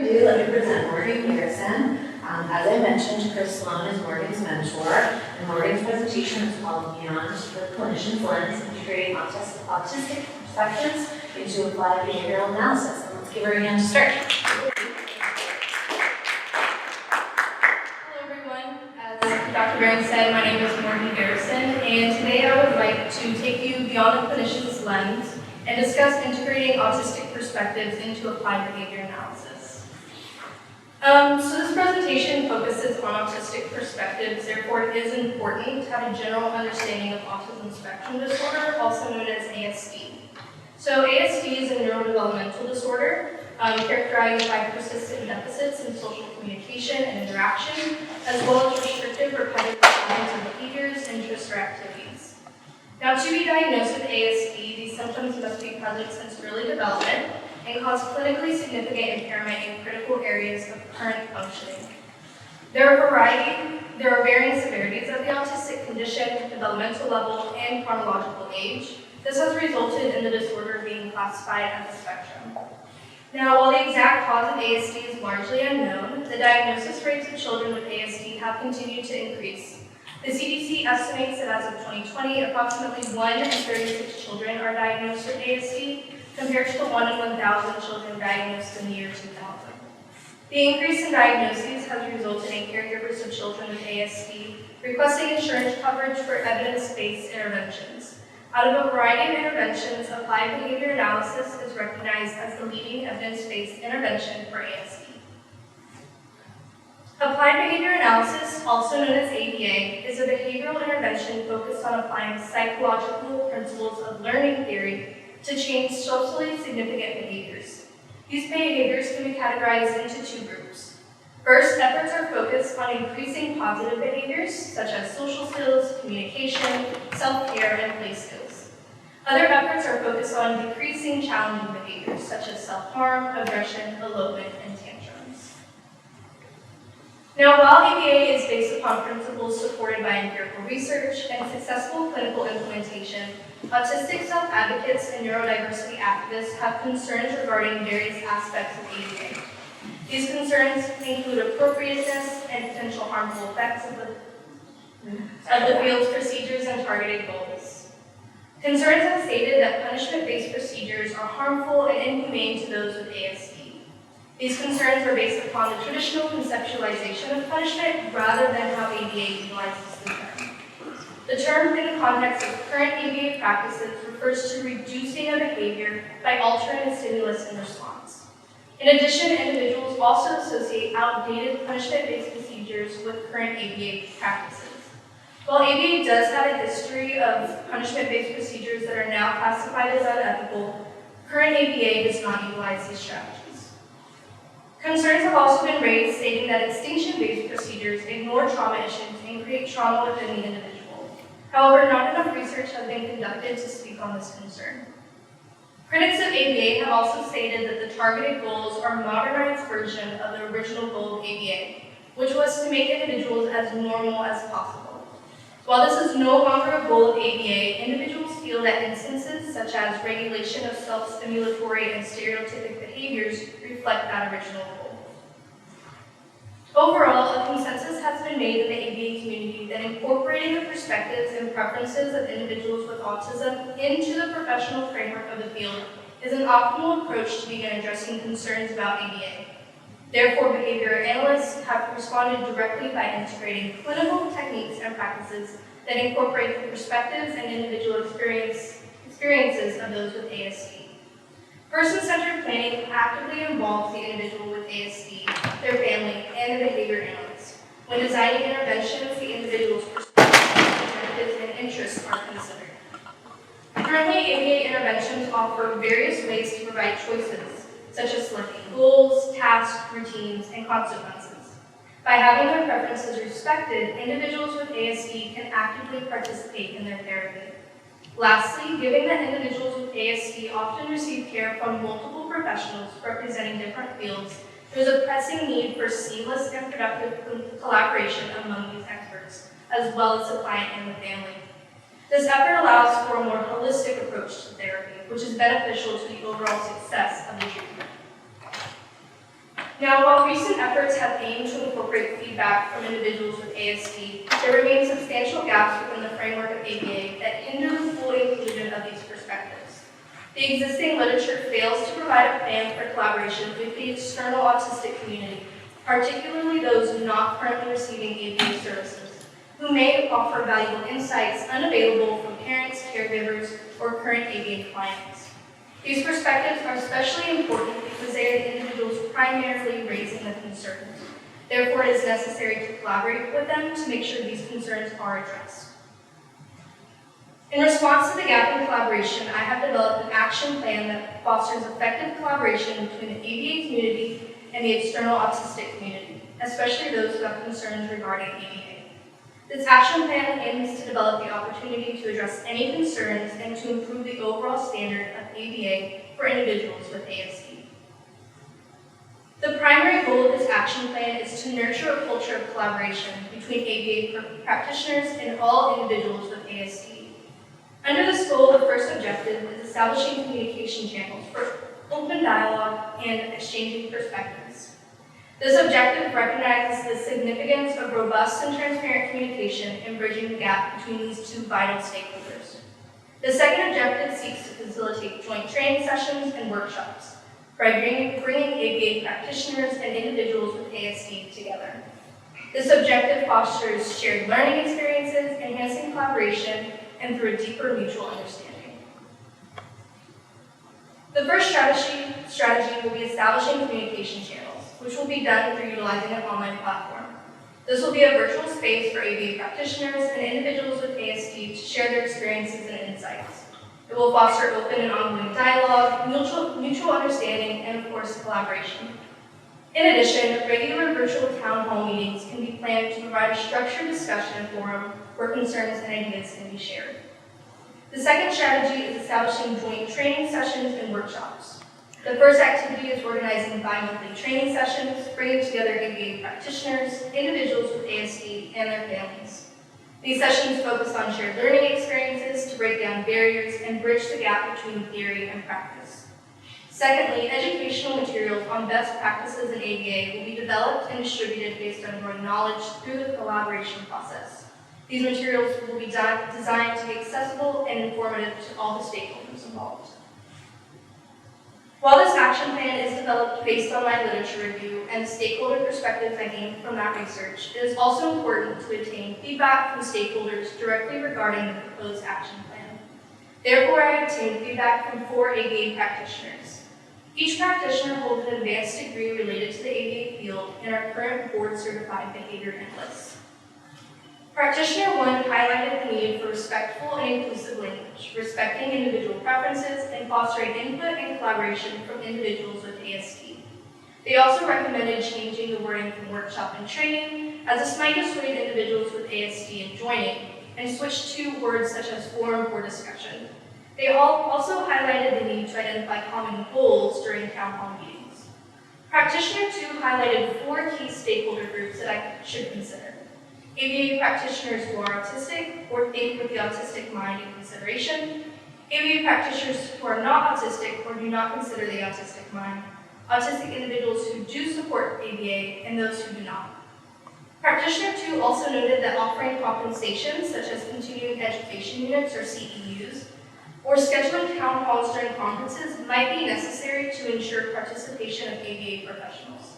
ado, let me present Morgan Garrison. As I mentioned, Chris Sloan is Morgan's mentor, and Morgan's presentation is called Beyond the Clinician's Lens, Integrating Autistic Perspectives into Applied Behavioral Analysis. And let's give her a hand to start. Hello everyone, as Dr. Barron said, my name is Morgan Garrison, and today I would like to take you beyond the clinician's lens and discuss integrating autistic perspectives into applied behavior analysis. So this presentation focuses on autistic perspectives, therefore it is important to have a general understanding of autism spectrum disorder, also known as ASD. So ASD is a neurodevelopmental disorder characterized by persistent deficits in social communication and interaction, as well as restrictive repetitive cognitive behaviors, interests, or activities. Now, to be diagnosed with ASD, these symptoms must be present since early development and cause clinically significant impairment in critical areas of current functioning. There are varying severities of the autistic condition, developmental level, and chronological age. This has resulted in the disorder being classified as a spectrum. Now, while the exact cause of ASD is largely unknown, the diagnosis rates of children with ASD have continued to increase. The CDC estimates that as of 2020, approximately 1 in 36 children are diagnosed with ASD, compared to the 1 in 1,000 children diagnosed in the year 2000. The increase in diagnoses has resulted in caregivers of children with ASD requesting insurance coverage for evidence-based interventions. Out of a variety of interventions, applied behavior analysis is recognized as the leading evidence-based intervention for ASD. Applied behavior analysis, also known as ABA, is a behavioral intervention focused on applying psychological principles of learning theory to change socially significant behaviors. These behaviors can be categorized into two groups. First, efforts are focused on increasing positive behaviors, such as social skills, communication, self-care, and play skills. Other efforts are focused on decreasing challenging behaviors, such as self-harm, aggression, elopement, and tantrums. Now, while ABA is based upon principles supported by empirical research and successful clinical implementation, autistic self-advocates and neurodiversity activists have concerns regarding various aspects of ABA. These concerns include appropriateness and potential harmful effects of the field's procedures and targeted goals. Concerns have stated that punishment-based procedures are harmful and inhumane to those with ASD. These concerns are based upon the traditional conceptualization of punishment rather than how ABA utilizes the term. The term, in the context of current ABA practices, refers to reducing a behavior by altering a stimulus in response. In addition, individuals also associate outdated punishment-based procedures with current ABA practices. While ABA does have a history of punishment-based procedures that are now classified as unethical, current ABA does not utilize these strategies. Concerns have also been raised stating that extinction-based procedures ignore trauma issues and create trauma within the individual. However, not enough research has been conducted to speak on this concern. Critics of ABA have also stated that the targeted goals are a modernized version of the original goal of ABA, which was to make individuals as normal as possible. While this is no longer a goal of ABA, individuals feel that instances such as regulation of self-stimulatory and stereotypic behaviors reflect that original goal. Overall, a consensus has been made in the ABA community that incorporating the perspectives and preferences of individuals with autism into the professional framework of the field is an optimal approach to begin addressing concerns about ABA. Therefore, behavior analysts have responded directly by integrating clinical techniques and practices that incorporate the perspectives and individual experiences of those with ASD. Person-centered planning actively involves the individual with ASD, their family, and the behavior analyst. When designing interventions, the individual's perspectives, objectives, and interests are considered. Currently, ABA interventions offer various ways to provide choices, such as selecting goals, tasks, routines, and consequences. By having their preferences respected, individuals with ASD can actively participate in their therapy. Lastly, given that individuals with ASD often receive care from multiple professionals representing different fields, there is a pressing need for seamless and productive collaboration among these experts, as well as the client and the family. This effort allows for a more holistic approach to therapy, which is beneficial to the overall success of the treatment. Now, while recent efforts have aimed to incorporate feedback from individuals with ASD, there remain substantial gaps within the framework of ABA that hinder the full inclusion of these perspectives. The existing literature fails to provide a plan for collaboration with the external autistic community, particularly those not currently receiving ABA services, who may offer valuable insights unavailable from parents, caregivers, or current ABA clients. These perspectives are especially important because they are the individuals primarily raising the concerns. Therefore, it is necessary to collaborate with them to make sure these concerns are addressed. In response to the gap in collaboration, I have developed an action plan that fosters effective collaboration between the ABA community and the external autistic community, especially those who have concerns regarding ABA. This action plan aims to develop the opportunity to address any concerns and to improve the overall standard of ABA for individuals with ASD. The primary goal of this action plan is to nurture a culture of collaboration between ABA practitioners and all individuals with ASD. Under this goal, the first objective is establishing communication channels for open dialogue and exchanging perspectives. This objective recognizes the significance of robust and transparent communication in bridging the gap between these two vital stakeholders. The second objective seeks to facilitate joint training sessions and workshops by bringing ABA practitioners and individuals with ASD together. This objective fosters shared learning experiences, enhancing collaboration, and through a deeper mutual understanding. The first strategy will be establishing communication channels, which will be done through utilizing an online platform. This will be a virtual space for ABA practitioners and individuals with ASD to share their experiences and insights. It will foster open and ongoing dialogue, mutual understanding, and of course, collaboration. In addition, regular virtual town hall meetings can be planned to provide a structured discussion forum where concerns and ideas can be shared. The second strategy is establishing joint training sessions and workshops. The first activity is organizing bi-monthly training sessions, bringing together ABA practitioners, individuals with ASD, and their families. These sessions focus on shared learning experiences to break down barriers and bridge the gap between theory and practice. Secondly, educational materials on best practices in ABA will be developed and distributed based on growing knowledge through the collaboration process. These materials will be designed to be accessible and informative to all the stakeholders involved. While this action plan is developed based on my literature review and the stakeholder perspectives I gained from that research, it is also important to obtain feedback from stakeholders directly regarding the proposed action plan. Therefore, I obtained feedback from 4 ABA practitioners. Each practitioner holds an advanced degree related to the ABA field and are current board-certified behavior analysts. Practitioner 1 highlighted the need for respectful and inclusive language, respecting individual preferences, and fostering input and collaboration from individuals with ASD. They also recommended changing the wording from workshop and training, as this might dissuade individuals with ASD in joining, and switch to words such as forum or discussion. They also highlighted the need to identify common goals during town hall meetings. Practitioner 2 highlighted 4 key stakeholder groups that I should consider. ABA practitioners who are autistic or think with the autistic mind in consideration, ABA practitioners who are not autistic or do not consider the autistic mind, autistic individuals who do support ABA, and those who do not. Practitioner 2 also noted that offering compensation, such as continuing education units or CEUs, or scheduling town halls during conferences might be necessary to ensure participation of ABA professionals.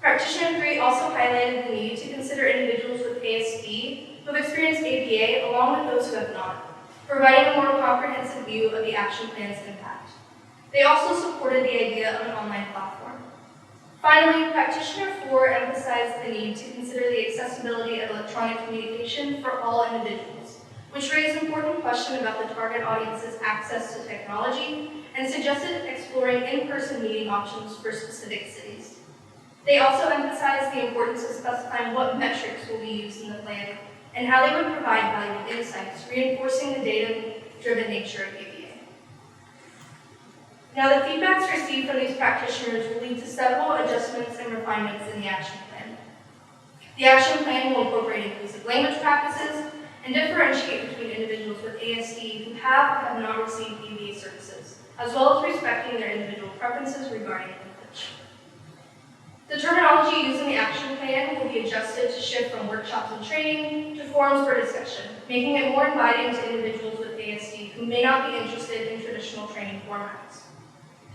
Practitioner 3 also highlighted the need to consider individuals with ASD who have experienced ABA along with those who have not, providing a more comprehensive view of the action plan's impact. They also supported the idea of an online platform. Finally, Practitioner 4 emphasized the need to consider the accessibility of electronic communication for all individuals, which raised important questions about the target audience's access to technology and suggested exploring in-person meeting options for specific cities. They also emphasized the importance of specifying what metrics will be used in the plan and how they would provide valuable insights, reinforcing the data-driven nature of ABA. Now, the feedbacks received from these practitioners will lead to several adjustments and refinements in the action plan. The action plan will incorporate inclusive language practices and differentiate between individuals with ASD who have or have not received ABA services, as well as respecting their individual preferences regarding language. The terminology used in the action plan will be adjusted to shift from workshops and training to forums for discussion, making it more inviting to individuals with ASD who may not be interested in traditional training formats.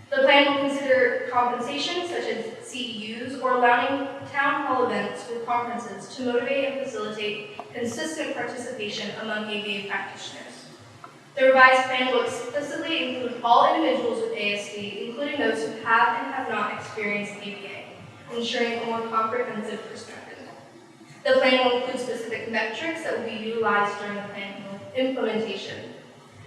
The plan will consider compensation, such as CEUs, or allowing town hall events with conferences to motivate and facilitate consistent participation among ABA practitioners. The revised plan will explicitly include all individuals with ASD, including those who have and have not experienced ABA, ensuring a more comprehensive perspective. The plan will include specific metrics that will be utilized during the plan implementation.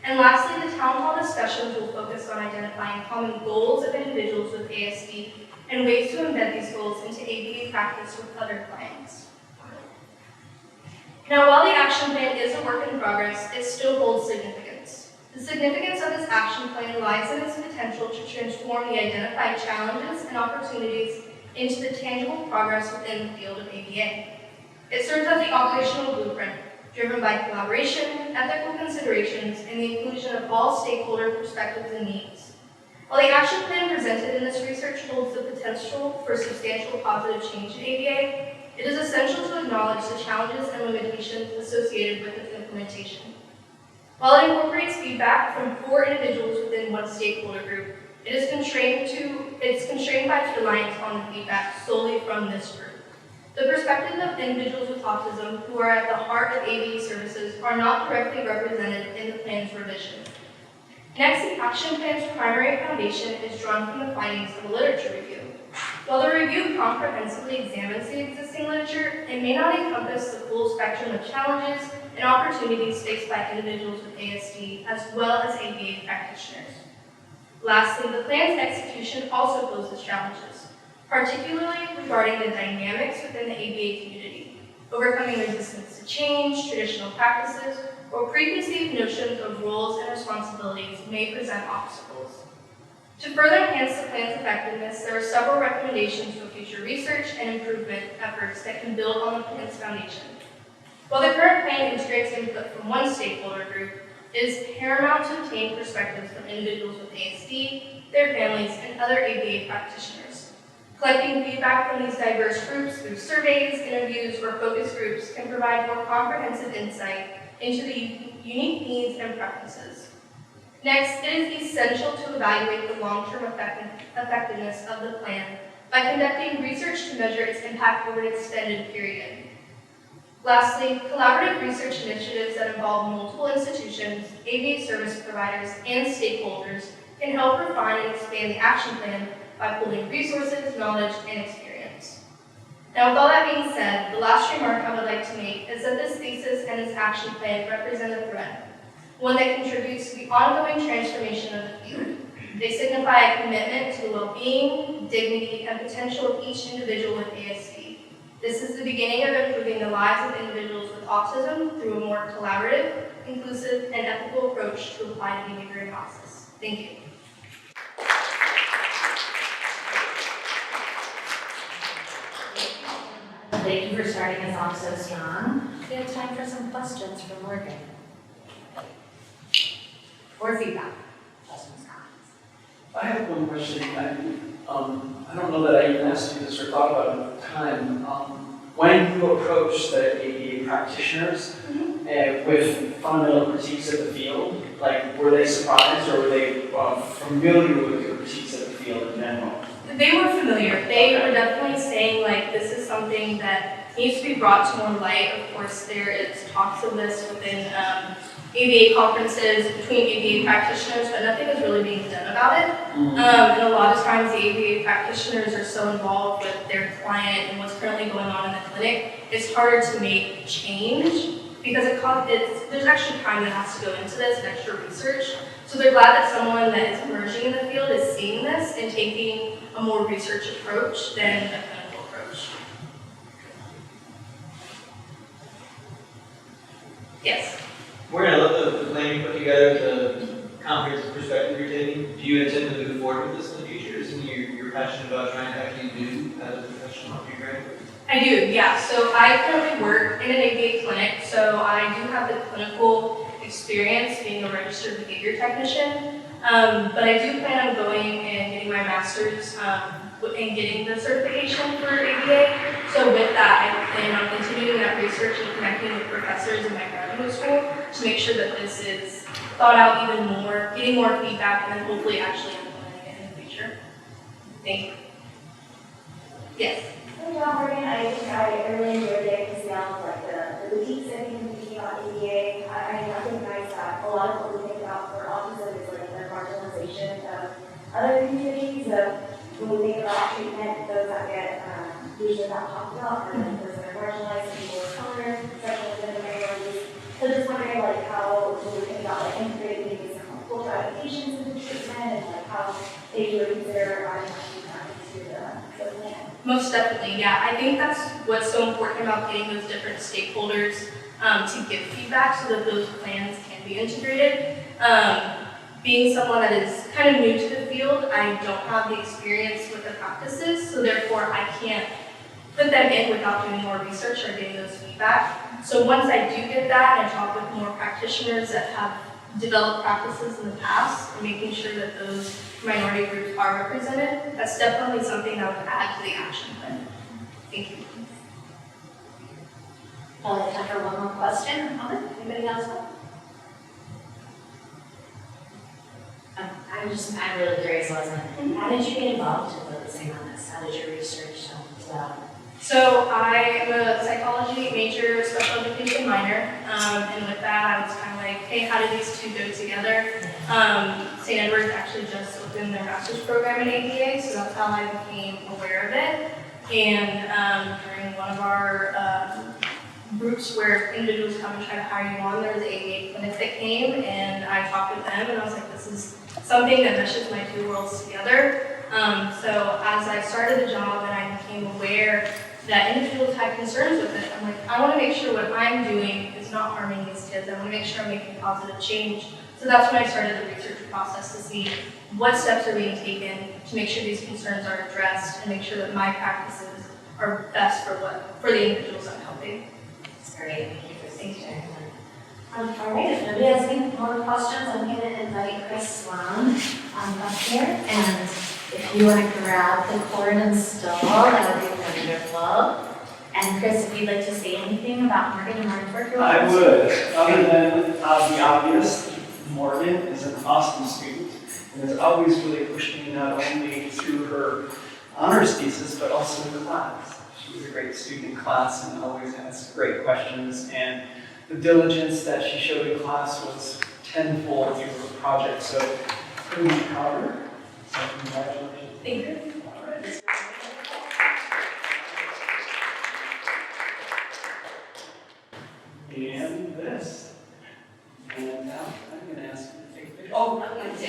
And lastly, the town hall discussions will focus on identifying common goals of individuals with ASD and ways to embed these goals into ABA practice with other clients. Now, while the action plan is a work in progress, it still holds significance. The significance of this action plan lies in its potential to transform the identified challenges and opportunities into the tangible progress within the field of ABA. It serves as the operational blueprint, driven by collaboration, ethical considerations, and the inclusion of all stakeholder perspectives and needs. While the action plan presented in this research holds the potential for substantial positive change in ABA, it is essential to acknowledge the challenges and limitations associated with its implementation. While it incorporates feedback from 4 individuals within one stakeholder group, it's constrained by its reliance on the feedback solely from this group. The perspectives of individuals with autism who are at the heart of ABA services are not directly represented in the plan's revision. Next, the action plan's primary foundation is drawn from the findings of a literature review. While the review comprehensively examines the existing literature, it may not encompass the full spectrum of challenges and opportunities faced by individuals with ASD as well as ABA practitioners. Lastly, the plan's execution also poses challenges, particularly regarding the dynamics within the ABA community, overcoming resistance to change, traditional practices, or preconceived notions of roles and responsibilities may present obstacles. To further enhance the plan's effectiveness, there are several recommendations for future research and improvement efforts that can build on the plan's foundation. While the current plan integrates input from one stakeholder group, it is paramount to obtain perspectives from individuals with ASD, their families, and other ABA practitioners. Collecting feedback from these diverse groups through surveys, interviews, or focus groups can provide more comprehensive insight into the unique needs and preferences. Next, it is essential to evaluate the long-term effectiveness of the plan by conducting research to measure its impact over an extended period. Lastly, collaborative research initiatives that involve multiple institutions, ABA service providers, and stakeholders can help refine and expand the action plan by pooling resources, knowledge, and experience. Now, with all that being said, the last remark I would like to make is that this thesis and this action plan represent a thread, one that contributes to the ongoing transformation of the field. They signify a commitment to the well-being, dignity, and potential of each individual with ASD. This is the beginning of improving the lives of individuals with autism through a more collaborative, inclusive, and ethical approach to applied behavior analysis. Thank you. Thank you for starting us off so strong. We have time for some questions for Morgan. Or feedback. Questions, comments. I have one question. I don't know that I even asked you this or thought about it at the time. When you approach the ABA practitioners with fundamental critiques of the field, like were they surprised or were they familiar with your critiques of the field in general? They were familiar. They were definitely saying, like, this is something that needs to be brought to more light. Of course, there is talks of this within ABA conferences between ABA practitioners, but nothing is really being done about it. And a lot of times the ABA practitioners are so involved with their client and what's currently going on in the clinic, it's harder to make change because there's extra time that has to go into this and extra research. So they're glad that someone that is emerging in the field is seeing this and taking a more research approach than a clinical approach. Yes? Morgan, I love the plan you put together, the comprehensive perspective you're taking. Do you intend to move forward with this in the future? Isn't you're passionate about trying to actually do as a professional after you graduate? I do, yeah. So I currently work in an ABA clinic, so I do have the clinical experience being a registered behavior technician, but I do plan on going and getting my master's in getting the certification for ABA. So with that, I plan on continuing that research and connecting with professors in my graduate school to make sure that this is thought out even more, getting more feedback, and then hopefully actually implementing it in the future. Thank you. Yes. Good job, Morgan. I think I really enjoyed the example, like the boutiques I think thinking about ABA. I recognize that a lot of what we think about for autism is like the marginalization of other communities. When we think about treatment, those that get usually not talked about are those that are marginalized, people of color, especially within the minorities. So just wondering like how when we think about like integrating maybe some cultural adaptations into treatment and like how they would consider our into the plan. Most definitely, yeah. I think that's what's so important about getting those different stakeholders to give feedback so that those plans can be integrated. Being someone that is kind of new to the field, I don't have the experience with the practices, so therefore I can't put them in without doing more research or getting those feedback. So once I do get that and talk with more practitioners that have developed practices in the past and making sure that those minority groups are represented, that's definitely something that would add to the action plan. Thank you. Probably have time for one more question or comment. Anybody else? I'm really curious, Leslie. How did you get involved in focusing on this? How did your research develop? So I am a psychology major, special education minor, and with that I was kind of like, hey, how do these two go together? St. Edward's actually just opened their master's program in ABA, so that's how I became aware of it. And during one of our groups where individuals come and try to hire you on, there was an ABA clinic that came, and I talked with them, and I was like, this is something that meshes my two worlds together. So as I started the job and I became aware that individuals had concerns with it, I'm like, I want to make sure what I'm doing is not harming these kids. I want to make sure I'm making positive change. So that's when I started the research process to see what steps are being taken to make sure these concerns are addressed and make sure that my practices are best for the individuals I'm helping. That's great. Thank you for sharing that. All right, if nobody has any more questions, I'm going to invite Chris Sloan up here. And if you want to grab the cord and stall, that would be wonderful. And Chris, if you'd like to say anything about Morgan and Morgan's work, I would. Other than the obvious, Morgan is an awesome student and has always really pushed me not only through her honors thesis, but also in the class. She was a great student in class and always asked great questions. And the diligence that she showed in class was tenfold through her project. So couldn't be prouder. So congratulations. Thank you. All right. And this. And now I'm going to ask you to take a picture. Oh, I'm going to.